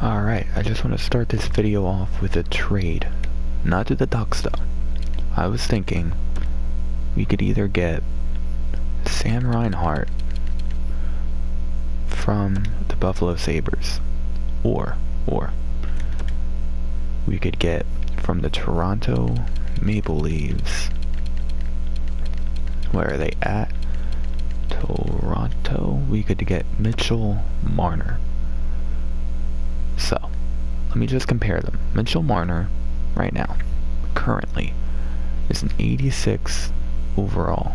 Alright, I just want to start this video off with a trade. Not to the Ducks though. I was thinking we could either get Sam Reinhart from the Buffalo Sabres, or we could get from the Toronto Maple Leafs. Where are they at? Toronto. We could get Mitchell Marner. So, let me just compare them. Mitchell Marner, right now, currently, is an 86 overall.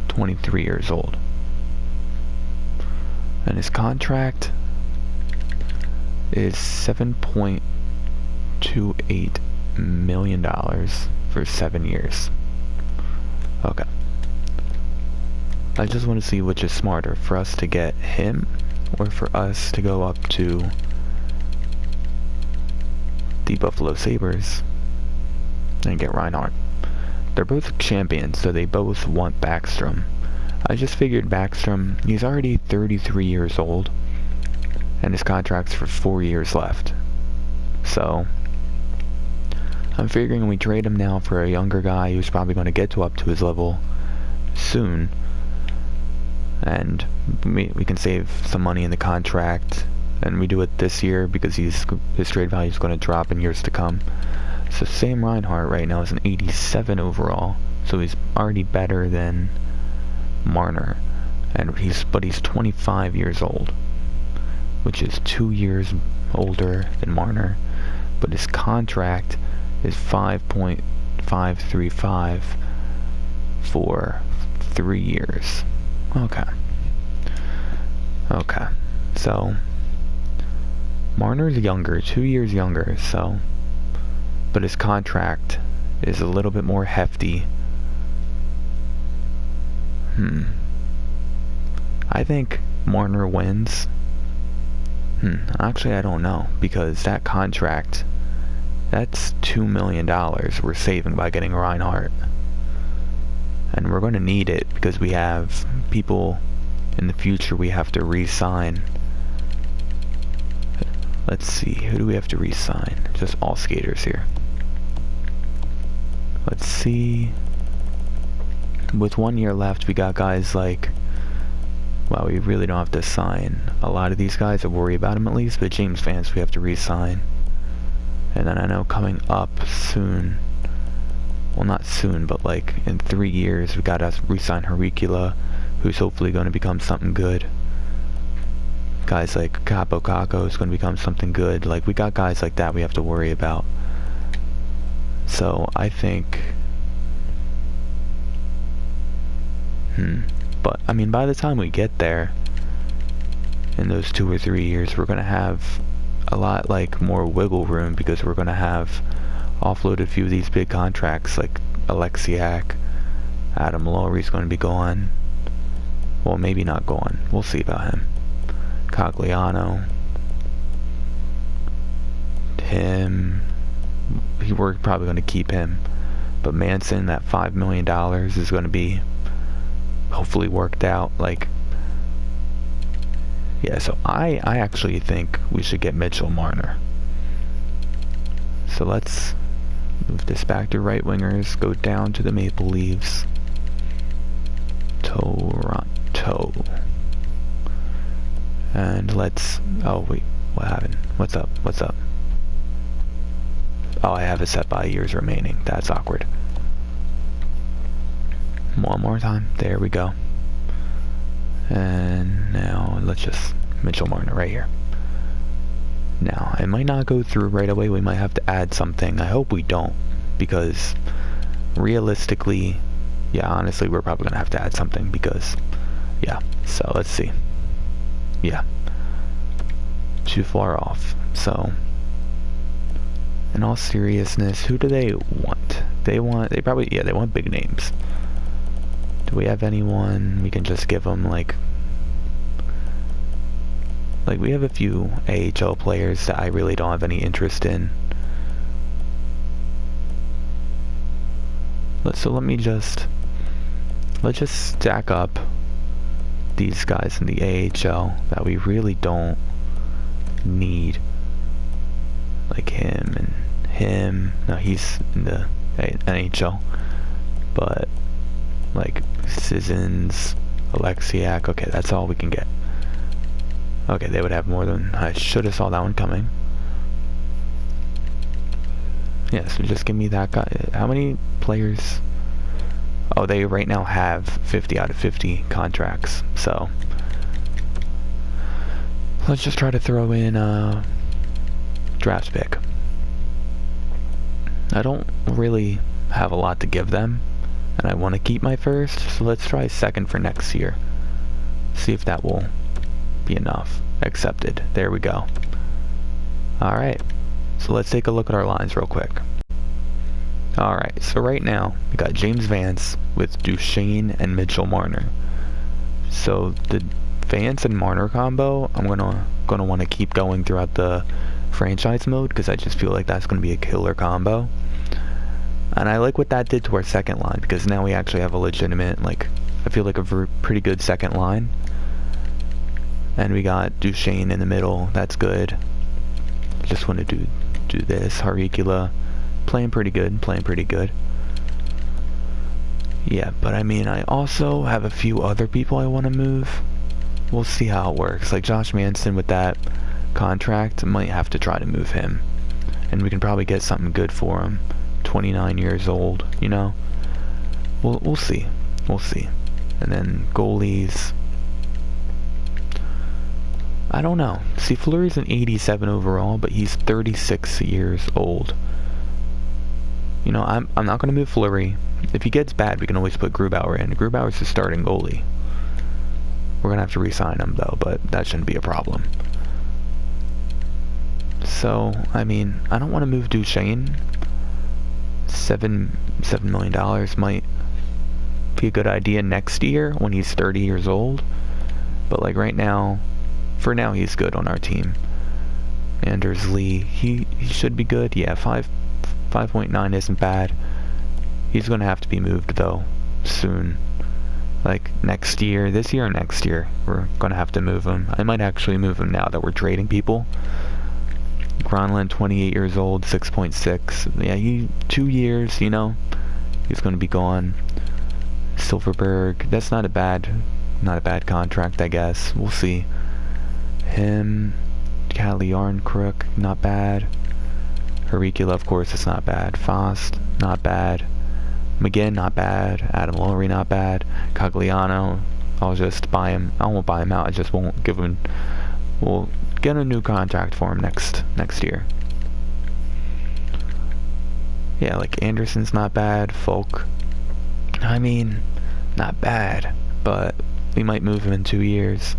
23 years old. And his contract is $7.28 million for 7 years. Okay. I just want to see which is smarter, for us to get him or for us to go up to the Buffalo Sabres and get Reinhart. They're both champions, so they both want Backstrom. I just figured Backstrom, he's already 33 years old, and his contract's for 4 years left. So, I'm figuring we trade him now for a younger guy who's probably going to get to up to his level soon, and we can save some money in the contract, and we do it this year because his trade value is going to drop in years to come. So Sam Reinhart right now is an 87 overall, so he's already better than Marner, and he's 25 years old, which is 2 years older than Marner, but his contract is 5.535 for 3 years. Okay, so Marner's younger, 2 years younger, so, but his contract is a little bit more hefty. I think Marner wins. Actually, I don't know, because that contract, that's $2 million we're saving by getting Reinhart. And we're going to need it because we have people in the future we have to re-sign. Let's see, who do we have to re-sign? Just all skaters here. Let's see. With 1 year left, we got guys like, well, we really don't have to sign a lot of these guys, or worry about them at least, but James Vance we have to re-sign. And then I know coming up soon, well, not soon, but like in 3 years, we gotta re-sign Harikula, who's hopefully going to become something good. Guys like Capo Caco is going to become something good. Like, we got guys like that we have to worry about. So I think, but I mean, by the time we get there, in those 2 or 3 years, we're going to have a lot like more wiggle room, because we're going to have offloaded a few of these big contracts, like Alexiak. Adam Lowry's going to be gone. Well, maybe not gone. We'll see about him. Cogliano. Him. We're probably going to keep him. But Manson, that $5 million is going to be hopefully worked out. Like, yeah, so I actually think we should get Mitchell Marner. So let's move this back to right wingers, go down to the Maple Leafs. Toronto. And let's, oh wait, what happened? What's up? Oh, I have it set by years remaining. That's awkward. One more time. There we go. And now let's just Mitchell Marner right here. Now, it might not go through right away. We might have to add something. I hope we don't, because realistically, yeah, honestly, we're probably gonna have to add something, because, yeah. So let's see. Yeah, too far off. So, in all seriousness, who do they want? They want big names. Do we have anyone we can just give them, like we have a few AHL players that I really don't have any interest in. Let's just stack up these guys in the AHL that we really don't need like him and him. No, he's in the NHL. But like Sissons, Alexiak, okay, that's all we can get. Okay, they would have more than... I should have saw that one coming. Yeah, so just give me that guy. How many players? Oh, they right now have 50 out of 50 contracts, so let's just try to throw in a draft pick. I don't really have a lot to give them, and I want to keep my first, so let's try second for next year. See if that will be enough. Accepted. There we go. Alright, so let's take a look at our lines real quick. Alright, so right now we got James Vance with Duchesne and Mitchell Marner. So the Vance and Marner combo, I'm gonna want to keep going throughout the franchise mode, because I just feel like that's gonna be a killer combo. And I like what that did to our second line, because now we actually have a legitimate, like, I feel like a pretty good second line. And we got Duchesne in the middle, that's good. Just want to do this. Harikula, playing pretty good. Yeah, but I mean, I also have a few other people I want to move. We'll see how it works. Like Josh Manson with that contract, I might have to try to move him. And we can probably get something good for him. 29 years old, you know? We'll see. We'll see. And then goalies, I don't know. See, Fleury's an 87 overall, but he's 36 years old. You know, I'm not going to move Fleury. If he gets bad, we can always put Grubauer in. Grubauer's the starting goalie. We're going to have to re-sign him, though, but that shouldn't be a problem. So, I mean, I don't want to move Duchesne. $7 million might be a good idea next year when he's 30 years old. But, like, right now, for now, he's good on our team. Anders Lee, he should be good. Yeah, 5.9 isn't bad. He's going to have to be moved, though, soon. Like, next year, this year or next year, we're going to have to move him. I might actually move him now that we're trading people. Gronlund, 28 years old, 6.6. Yeah, 2 years, you know, he's going to be gone. Silverberg, that's not a bad contract, I guess. We'll see. Him, Callie Yarncrook, not bad. Harikula, of course, it's not bad. Fost, not bad. McGinn, not bad. Adam Lowry, not bad. Cogliano, I'll just buy him. I won't buy him out. I just won't give him. We'll get a new contract for him next year. Yeah, like Anderson's not bad. Folk, I mean, not bad, but we might move him in 2 years.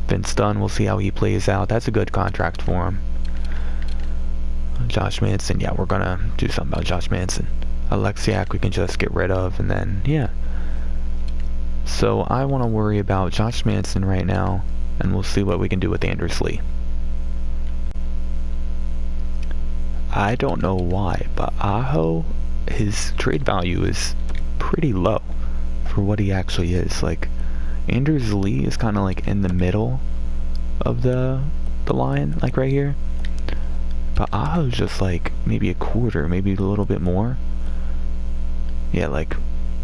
Vince Dunn, we'll see how he plays out. That's a good contract for him. Josh Manson, yeah, we're gonna do something about Josh Manson. Alexiak we can just get rid of, and then, yeah. So I want to worry about Josh Manson right now, and we'll see what we can do with Anders Lee. I don't know why, but Aho, his trade value is pretty low for what he actually is. Like, Anders Lee is kind of like in the middle of the line, like right here. But Aho's just like maybe a quarter, maybe a little bit more. Yeah, like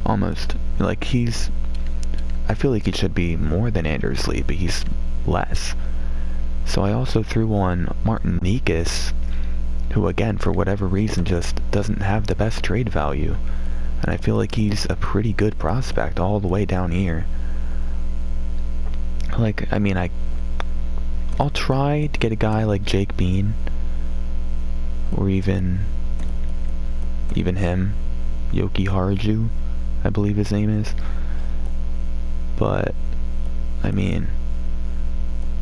almost. Like I feel like he should be more than Anders Lee, but he's less. So I also threw on Martin Nikas, who again, for whatever reason, just doesn't have the best trade value. And I feel like he's a pretty good prospect all the way down here. Like, I mean, I'll try to get a guy like Jake Bean, or even him, Yoki Haraju, I believe his name is. But I mean,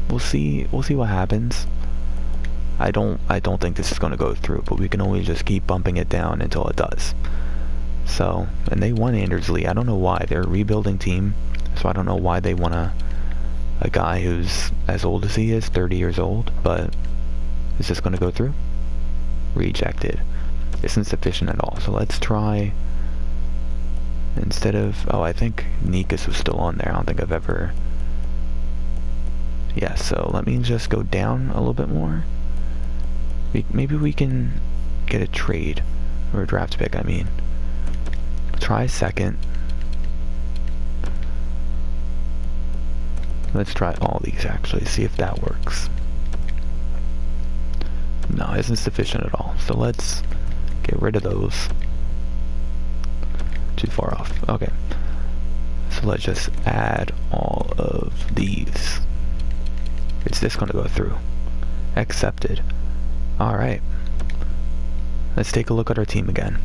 we'll see what happens. I don't think this is going to go through, but we can always just keep bumping it down until it does. So, and they won Anders Lee. I don't know why. They're a rebuilding team, so I don't know why they want a guy who's as old as he is, 30 years old. But is this going to go through? Rejected. Isn't sufficient at all. So let's try, instead of, oh, I think Nikas was still on there. I don't think I've ever, Yeah, so let me just go down a little bit more. Maybe we can get a trade, or a draft pick, I mean. Try second. Let's try all these actually, see if that works. No, it isn't sufficient at all. So let's get rid of those. Too far off. Okay. So let's just add all of these. Is this going to go through? Accepted. Alright. Let's take a look at our team again.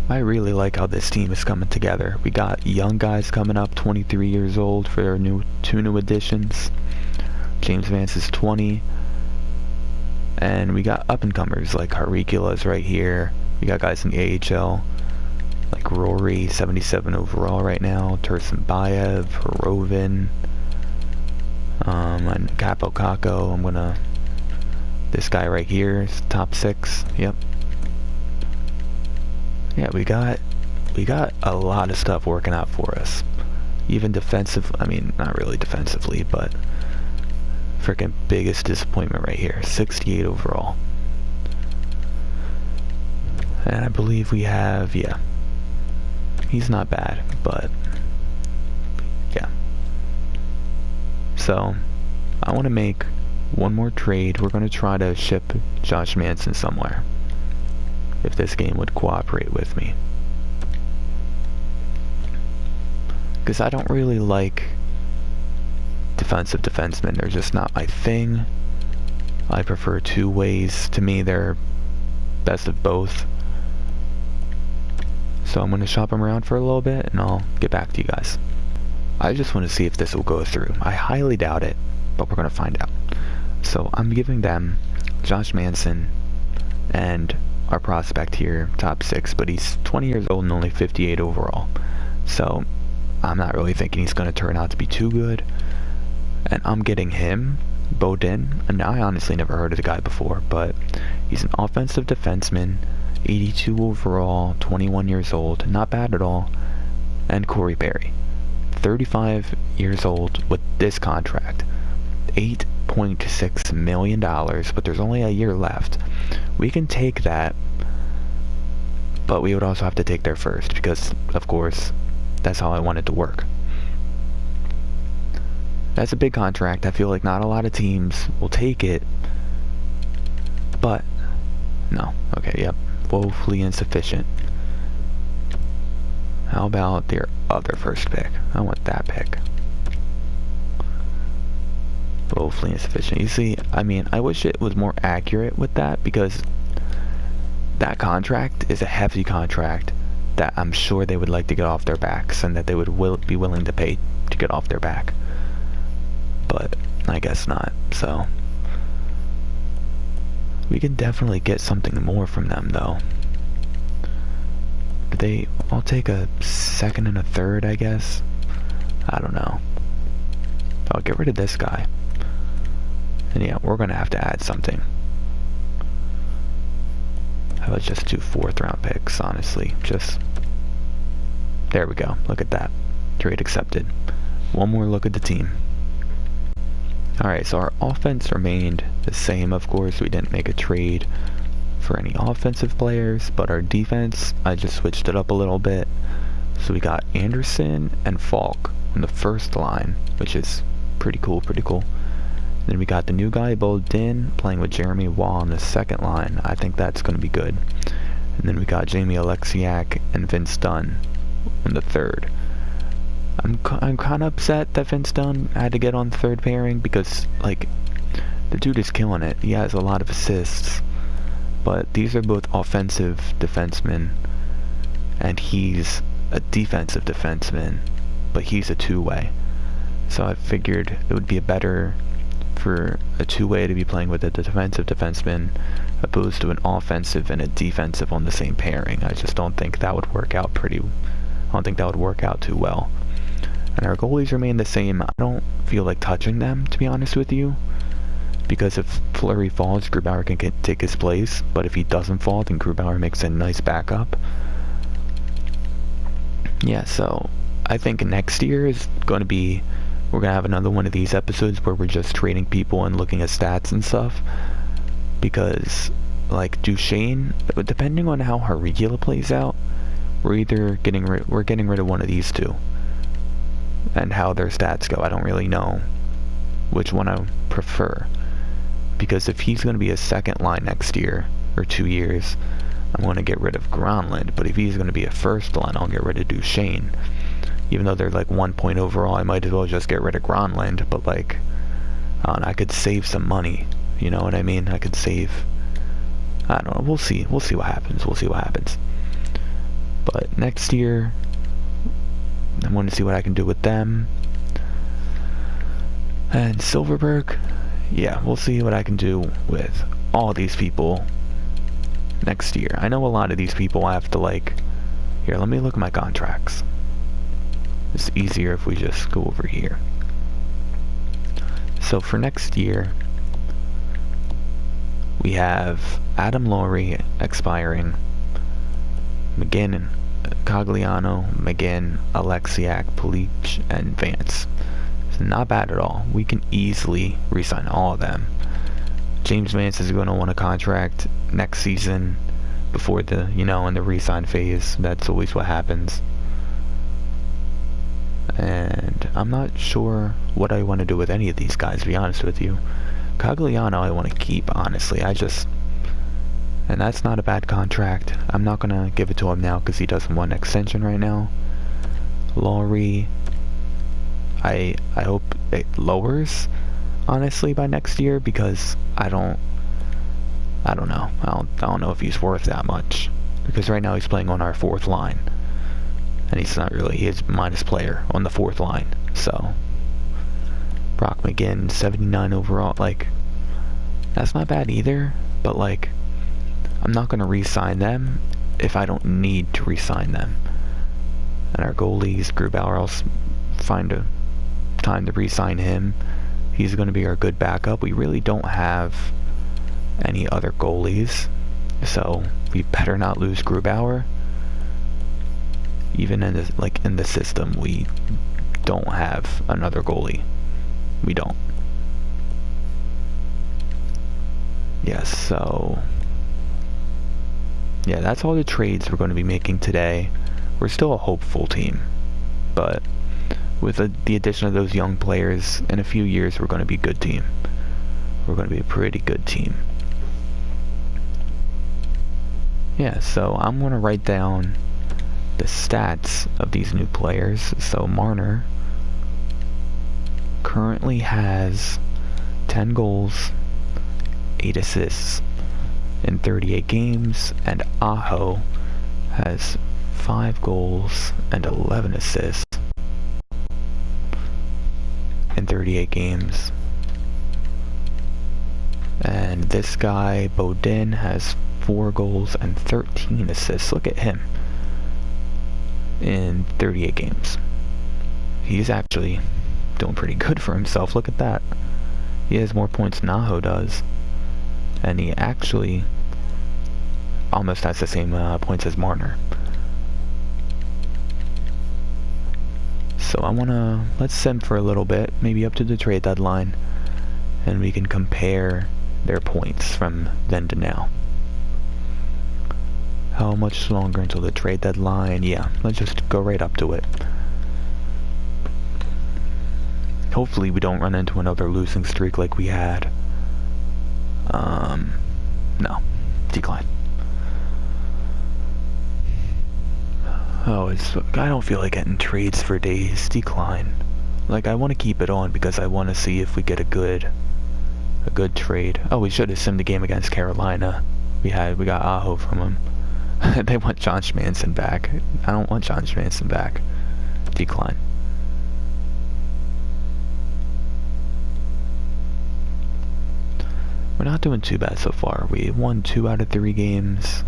I really like how this team is coming together. We got young guys coming up, 23 years old for their two new additions. James Vance is 20. And we got up-and-comers like Harikula's right here. We got guys in the AHL like Rory, 77 overall right now. Tursunbayev, Horovin, and Capo Caco. This guy right here is top 6. Yep. Yeah, we got a lot of stuff working out for us. Even defensive, I mean, not really defensively, but freaking biggest disappointment right here. 68 overall. And I believe we have, yeah. He's not bad, but yeah. So, I want to make one more trade. We're going to try to ship Josh Manson somewhere, if this game would cooperate with me. Because I don't really like defensive defensemen. They're just not my thing. I prefer two ways. To me, they're best of both. So I'm going to shop them around for a little bit, and I'll get back to you guys. I just want to see if this will go through. I highly doubt it, but we're going to find out. So I'm giving them Josh Manson and our prospect here, top 6, but he's 20 years old and only 58 overall. So I'm not really thinking he's going to turn out to be too good. And I'm getting him, Bodin, and I honestly never heard of the guy before, but he's an offensive defenseman, 82 overall, 21 years old, not bad at all. And Corey Perry, 35 years old with this contract, $8.6 million, but there's only a year left. We can take that, but we would also have to take their first, because, of course, that's how I want it to work. That's a big contract. I feel like not a lot of teams will take it, but no. Okay, yep. Woefully insufficient. How about their other first pick? I want that pick. Woefully insufficient. You see, I mean, I wish it was more accurate with that, because that contract is a hefty contract that I'm sure they would like to get off their backs, and that they would be willing to pay to get off their back. But I guess not. So we can definitely get something more from them, though. I'll take a second and a third, I guess. I don't know. I'll get rid of this guy. And yeah, we're gonna have to add something. How about just 2 4th-round picks, honestly. Just, there we go. Look at that. Trade accepted. One more look at the team. Alright, so our offense remained the same, of course. We didn't make a trade for any offensive players, but our defense, I just switched it up a little bit. So we got Anderson and Falk on the first line, which is pretty cool. Then we got the new guy, Bodin, playing with Jeremy Waugh on the second line. I think that's going to be good. And then we got Jamie Alexiak and Vince Dunn in the third. I'm kind of upset that Vince Dunn had to get on the third pairing, because, like, the dude is killing it. He has a lot of assists. But these are both offensive defensemen, and he's a defensive defenseman, but he's a two-way. So I figured it would be better for a two-way to be playing with a defensive defenseman opposed to an offensive and a defensive on the same pairing. I just don't think that would work out too well. And our goalies remain the same. I don't feel like touching them, to be honest with you, because if Fleury falls, Grubauer can take his place, but if he doesn't fall, then Grubauer makes a nice backup. Yeah, so I think next year is going to be we're gonna have another one of these episodes where we're just trading people and looking at stats and stuff. Because, like, Duchesne, depending on how Regula plays out, we're getting rid of one of these two. And how their stats go, I don't really know which one I prefer. Because if he's going to be a second line next year, or 2 years, I'm going to get rid of Gronlund. But if he's going to be a first line, I'll get rid of Duchesne. Even though they're like 1 point overall, I might as well just get rid of Gronlund. But like, I don't know, I could save some money. You know what I mean? I could save, I don't know, we'll see what happens. But next year, I want to see what I can do with them. And Silverberg, yeah, we'll see what I can do with all these people next year. I know a lot of these people I have to, like, here, let me look at my contracts. It's easier if we just go over here. So for next year, we have Adam Laurie expiring, McGinn, Cogliano, McGinn, Alexiak, Polic, and Vance. It's not bad at all. We can easily re-sign all of them. James Vance is going to want a contract next season before the, in the re-sign phase. That's always what happens. And I'm not sure what I want to do with any of these guys, to be honest with you. Cogliano I want to keep, honestly. And that's not a bad contract. I'm not going to give it to him now because he doesn't want an extension right now. Laurie, I hope it lowers, honestly, by next year, because I don't know. I don't know if he's worth that much. Because right now he's playing on our 4th line. And he's not really, he is minus player on the 4th line. So, Brock McGinn, 79 overall, like, that's not bad either, but like, I'm not going to re-sign them if I don't need to re-sign them. And our goalies, Grubauer, I'll find a time to re-sign him. He's going to be our good backup. We really don't have any other goalies, so we better not lose Grubauer. Even in the system, we don't have another goalie. We don't. Yes, so yeah, that's all the trades we're going to be making today. We're still a hopeful team, but with the addition of those young players, in a few years we're going to be a good team. We're going to be a pretty good team. Yeah, so I'm going to write down the stats of these new players. So Marner currently has 10 goals, 8 assists in 38 games, and Aho has 5 goals and 11 assists in 38 games. And this guy, Bodin, has 4 goals and 13 assists. Look at him in 38 games. He's actually doing pretty good for himself. Look at that. He has more points than Aho does. And he actually almost has the same points as Marner. So let's sim for a little bit, maybe up to the trade deadline, and we can compare their points from then to now. How much longer until the trade deadline? Yeah, let's just go right up to it. Hopefully we don't run into another losing streak like we had. No. Decline. Oh, I don't feel like getting trades for days. Decline. Like, I want to keep it on because I want to see if we get a good trade. Oh, we should have simmed the game against Carolina. We got Aho from them. They want John Schmanson back. I don't want John Schmanson back. Decline. We're not doing too bad so far. We won 2 out of 3 games.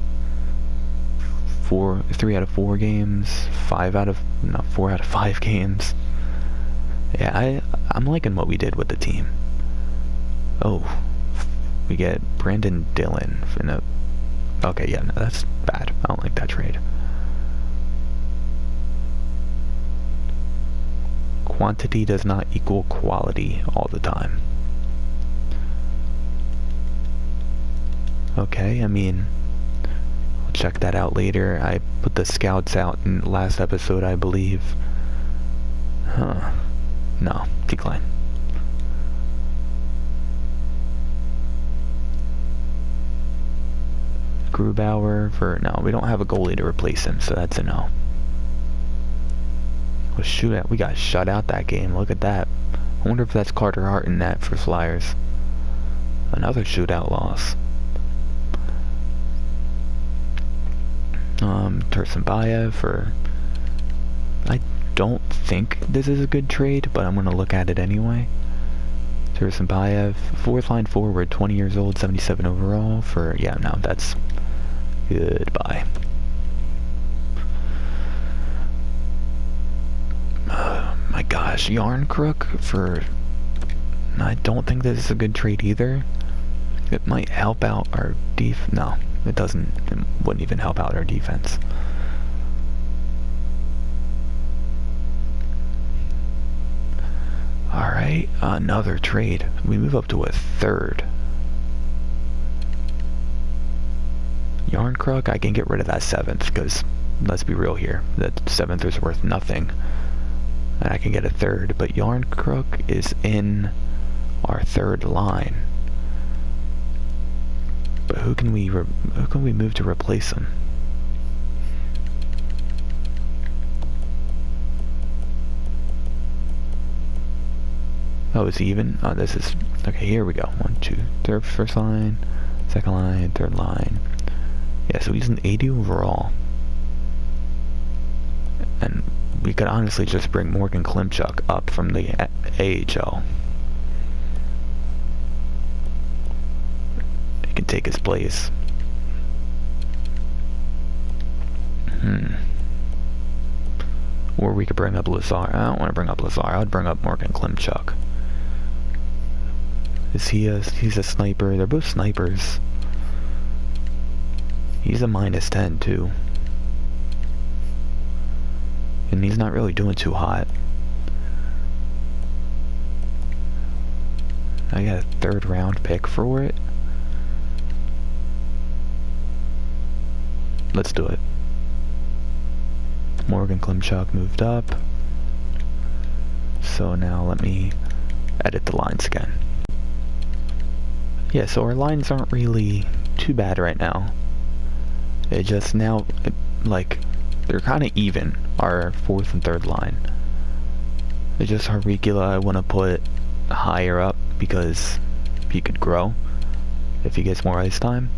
3 out of 4 games. 4 out of 5 games. Yeah, I'm liking what we did with the team. Oh, we get Brandon Dillon in a. Okay, yeah, no, that's bad. I don't like that trade. quantity does not equal quality all the time. Okay, I mean, I'll check that out later. I put the scouts out in the last episode, I believe. Huh. No, decline. Grubauer for... No, we don't have a goalie to replace him, so that's a no. Well, shoot, we got shut out that game. Look at that. I wonder if that's Carter Hart in net for Flyers. Another shootout loss. Tursunbayev for... I don't think this is a good trade, but I'm going to look at it anyway. Tursunbayev, fourth line forward, 20 years old, 77 overall for... Yeah, no, that's... Goodbye. My gosh, Yarncrook for... I don't think this is a good trade either. It might help out our No, it doesn't. It wouldn't even help out our defense. Alright, another trade. We move up to a third. Yarncrook, I can get rid of that seventh, because, let's be real here, that seventh is worth nothing. And I can get a third, but Yarncrook is in our third line. But who can we move to replace him? Oh, is he even? Oh, this is... Okay, here we go. 1, 2, third, first line, second line, third line. Yeah, so he's an 80 overall. And we could honestly just bring Morgan Klimchuk up from the AHL. He can take his place. Or we could bring up Lazar. I don't want to bring up Lazar. I would bring up Morgan Klimchuk. He's a sniper. They're both snipers. He's a -10 too. And he's not really doing too hot. I got a third round pick for it. Let's do it. Morgan Klimchuk moved up. So now let me edit the lines again. Yeah, so our lines aren't really too bad right now. It just now, like, they're kind of even, our fourth and third line. It's just Harikula I want to put higher up because he could grow if he gets more ice time.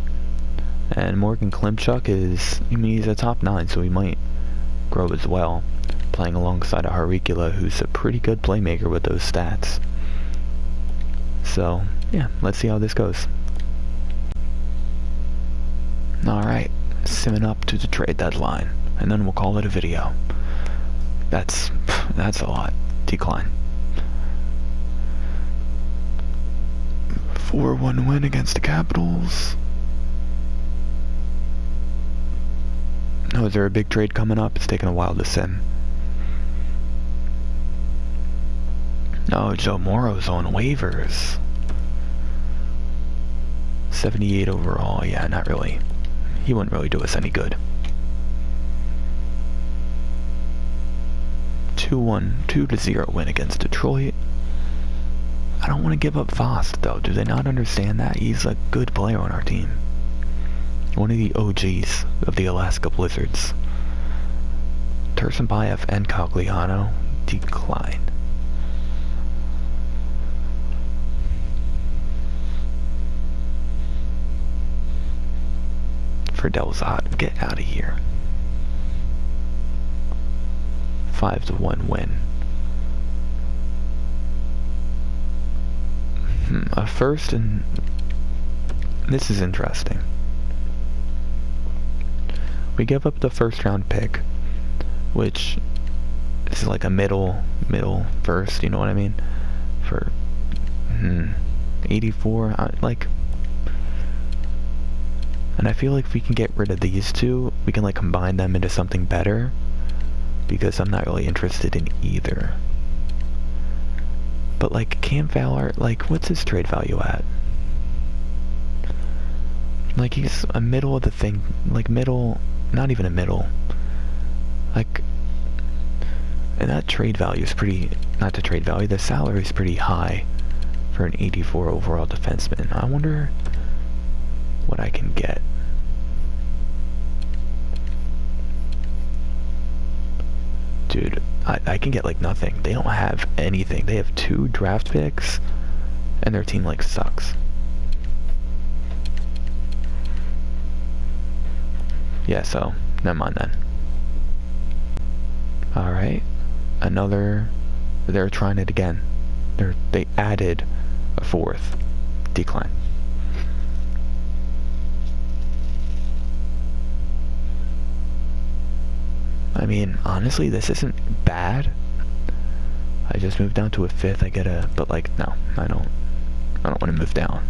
And Morgan Klimchuk is, I mean, he's a top 9, so he might grow as well, playing alongside a Harikula who's a pretty good playmaker with those stats. So, yeah, let's see how this goes. Alright, simming up to the trade deadline, and then we'll call it a video. That's a lot. Decline. 4-1 win against the Capitals. Oh, is there a big trade coming up? It's taking a while to sim. Oh, Joe Morrow's on waivers. 78 overall. Yeah, not really. He wouldn't really do us any good. 2-0 win against Detroit. I don't want to give up Vost, though. Do they not understand that? He's a good player on our team. One of the OGs of the Alaska Blizzards. Tursunbayev and Cogliano decline. For Delzot, get out of here. 5-1 win. A first, and this is interesting. We give up the first round pick, which is like a middle first, you know what I mean? For 84, like. And I feel like if we can get rid of these two, we can like combine them into something better, because I'm not really interested in either. But like Cam Fowler, like what's his trade value at? Like he's a middle of the thing, like middle, not even a middle. Like, and that trade value is pretty, not the trade value, the salary is pretty high for an 84 overall defenseman. I wonder what I can get. Dude, I can get like nothing. They don't have anything. They have 2 draft picks and their team like sucks. Yeah, so never mind then. Alright, another, they're trying it again. They added a 4th decline. I mean, honestly, this isn't bad. I just moved down to a 5th. I get a, but like, no, I don't want to move down.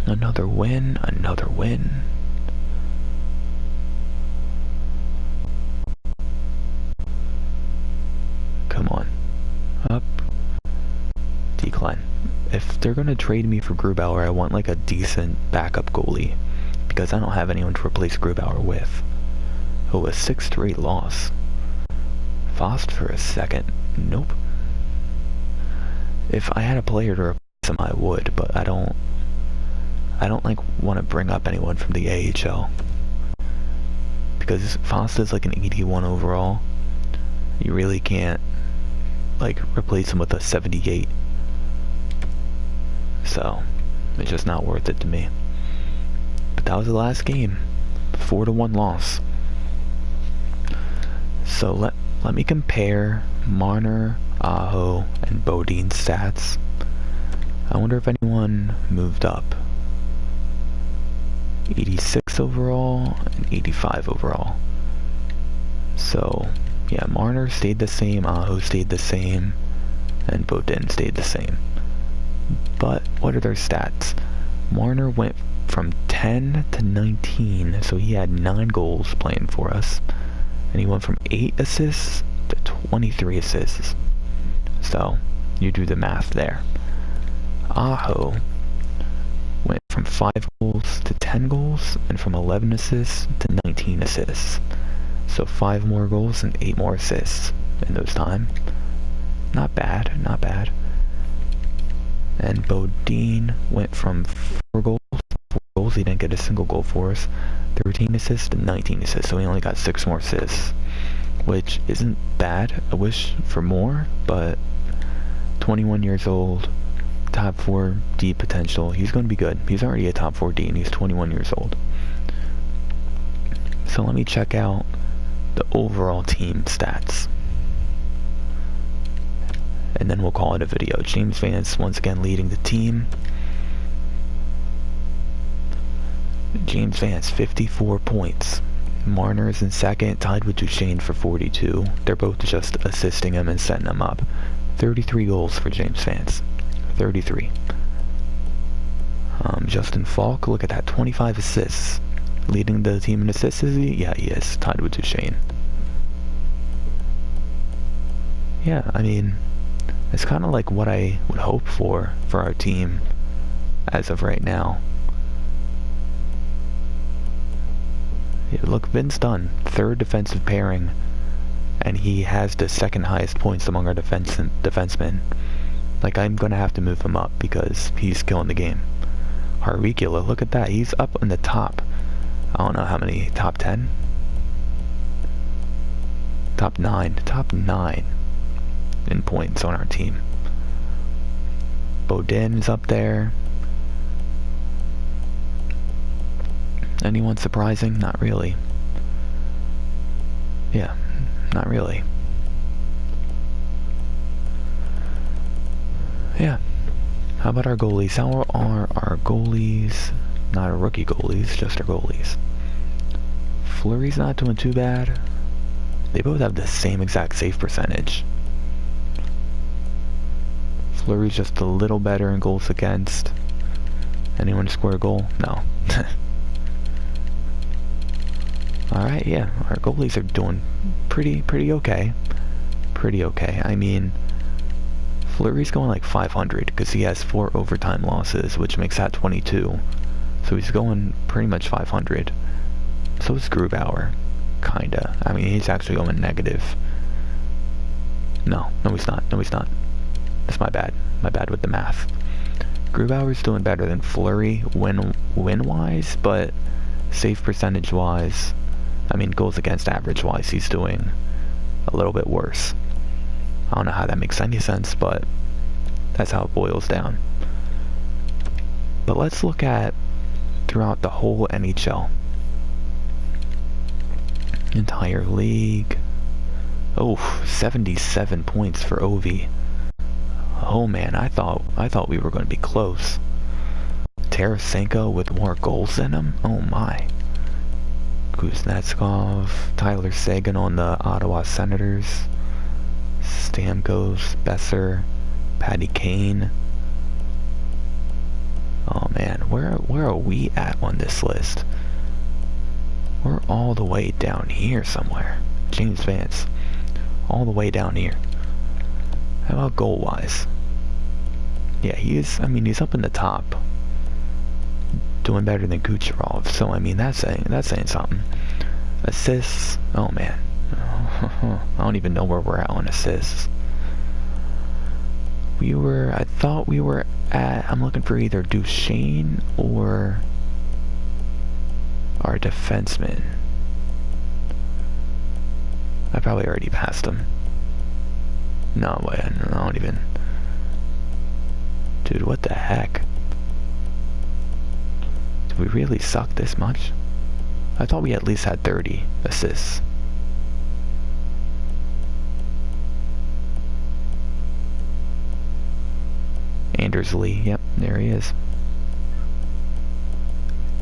Another win, another win. Come on. Up. Decline. If they're gonna trade me for Grubauer, I want like a decent backup goalie. Because I don't have anyone to replace Grubauer with. Oh, a 6-3 loss. Fost for a second. Nope. If I had a player to replace him, I would, but I don't like want to bring up anyone from the AHL. Because Fost is like an 81 overall. You really can't like replace him with a 78. So it's just not worth it to me. But that was the last game. 4-1 loss. So let me compare Marner, Aho, and Bodin's stats. I wonder if anyone moved up. 86 overall and 85 overall. So yeah, Marner stayed the same, Aho stayed the same, and Bodin stayed the same. But what are their stats? Marner went from 10 to 19, so he had 9 goals playing for us. And he went from 8 assists to 23 assists. So, you do the math there. Aho went from 5 goals to 10 goals, and from 11 assists to 19 assists. So 5 more goals and 8 more assists in those time. Not bad, not bad. And Bodin went from 4 goals, he didn't get a single goal for us. 13 assists to 19 assists, so he only got 6 more assists, which isn't bad. I wish for more, but 21 years old, top 4 D potential. He's going to be good. He's already a top 4 D, and he's 21 years old. So let me check out the overall team stats, and then we'll call it a video. James Vance once again leading the team. James Vance, 54 points. Marner is in second, tied with Duchesne for 42. They're both just assisting him and setting him up. 33 goals for James Vance. 33. Justin Falk, look at that, 25 assists. Leading the team in assists, is he? Yeah, he is, tied with Duchesne. Yeah, I mean, it's kind of like what I would hope for our team as of right now. Yeah, look, Vince Dunn, 3rd defensive pairing, and he has the 2nd highest points among our defensemen. Like, I'm gonna have to move him up because he's killing the game. Harvicula, look at that, he's up in the top. I don't know how many, top 10? Top 9 in points on our team. Bodin is up there. Anyone surprising? Not really. Yeah, not really. Yeah. How about our goalies? How are our goalies? Not our rookie goalies, just our goalies. Fleury's not doing too bad. They both have the same exact save percentage. Fleury's just a little better in goals against. Anyone score a goal? No. Alright, yeah, our goalies are doing pretty okay. pretty okay. I mean, Fleury's going like 500 because he has 4 overtime losses, which makes that 22. So he's going pretty much 500. So is Grubauer, kinda. I mean, he's actually going negative. No, he's not. No, he's not. That's my bad. My bad with the math. Grubauer's doing better than Fleury win-wise, but save percentage-wise, I mean, goals against average-wise, he's doing a little bit worse. I don't know how that makes any sense, but that's how it boils down. But let's look at throughout the whole NHL. Entire league. Oh, 77 points for Ovi. Oh man, I thought we were going to be close. Tarasenko with more goals than him? Oh my. Kuznetsov, Tyler Seguin on the Ottawa Senators, Stamkos, Besser, Patty Kane. Oh man, where are we at on this list? We're all the way down here somewhere. James Vance, all the way down here. How about goal-wise? Yeah, he's up in the top. Doing better than Kucherov, so I mean that's saying something. Assists, oh man. I don't even know where we're at on assists. I thought we were at, I'm looking for either Duchesne or our defenseman. I probably already passed him. No way, I don't even. Dude, what the heck? Did we really suck this much? I thought we at least had 30 assists. Anders Lee, yep, there he is.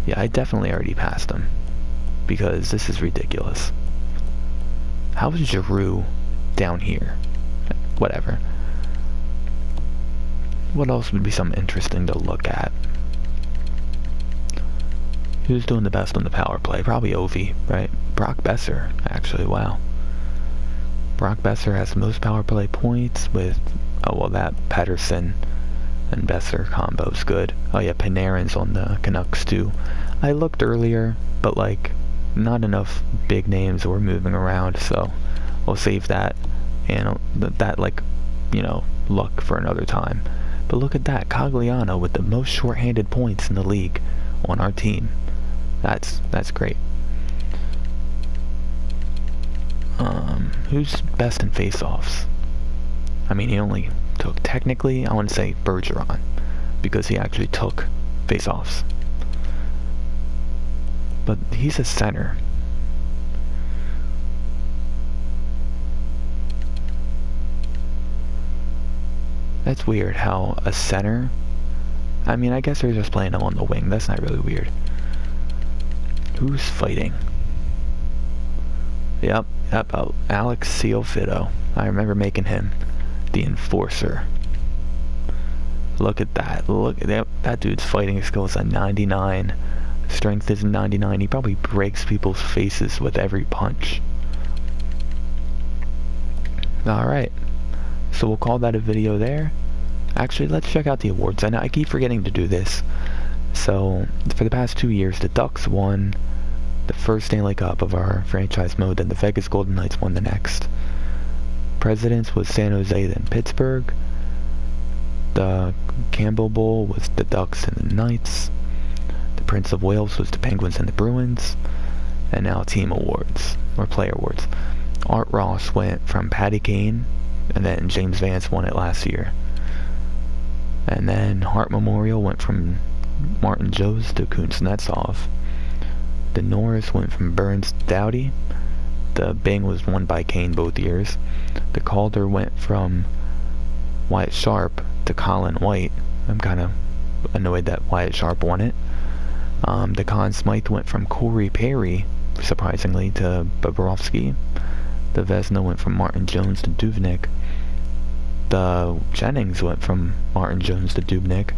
Yeah, I definitely already passed him. Because this is ridiculous. How is Giroux down here? Whatever. What else would be something interesting to look at? Who's doing the best on the power play? Probably Ovi, right? Brock Besser, actually, wow. Brock Besser has the most power play points with, oh well, that Pettersson and Besser combo's good. Oh yeah, Panarin's on the Canucks too. I looked earlier, but like, not enough big names were moving around, so we'll save that and that like, you know, luck for another time. But look at that, Cogliano with the most shorthanded points in the league on our team. That's great. Who's best in face-offs? I mean, he only took, technically, I want to say Bergeron, because he actually took face-offs. But he's a center. That's weird how a center, I mean, I guess they're just playing him on the wing. That's not really weird. Who's fighting? Yep, Alex Ciofito. I remember making him the enforcer. Look at that. Look at that dude's fighting skills at 99. Strength is 99. He probably breaks people's faces with every punch. Alright. So we'll call that a video there. Actually, let's check out the awards. I know I keep forgetting to do this. So, for the past 2 years, the Ducks won the first Stanley Cup of our franchise mode, then the Vegas Golden Knights won the next. Presidents was San Jose, then Pittsburgh. The Campbell Bowl was the Ducks and the Knights. The Prince of Wales was the Penguins and the Bruins. And now team awards, or player awards. Art Ross went from Patty Kane, and then James Vance won it last year. And then Hart Memorial went from Martin Jones to Kuznetsov. The Norris went from Burns to Doughty. The Bing was won by Kane both years. The Calder went from Wyatt Sharp to Colin White. I'm kind of annoyed that Wyatt Sharp won it. The Conn Smythe went from Corey Perry, surprisingly, to Bobrovsky. The Vezina went from Martin Jones to Dubnyk. The Jennings went from Martin Jones to Dubnyk.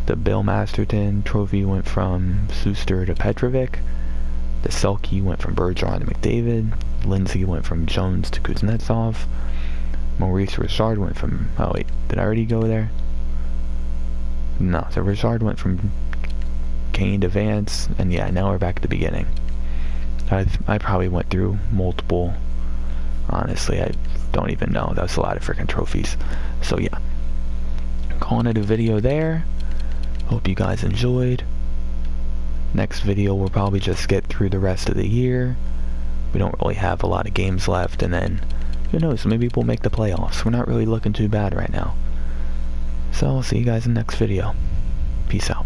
The Bill Masterton Trophy went from Suster to Petrovic. The Selke went from Bergeron to McDavid. Lindsay went from Jones to Kuznetsov. Maurice Richard went from... Oh, wait. Did I already go there? No. So Richard went from Kane to Vance. And yeah, now we're back at the beginning. I probably went through multiple... Honestly, I don't even know. That was a lot of freaking trophies. So yeah. Calling it a video there. Hope you guys enjoyed. Next video we'll probably just get through the rest of the year. We don't really have a lot of games left, and then who knows, maybe we'll make the playoffs. We're not really looking too bad right now. So I'll see you guys in the next video. Peace out.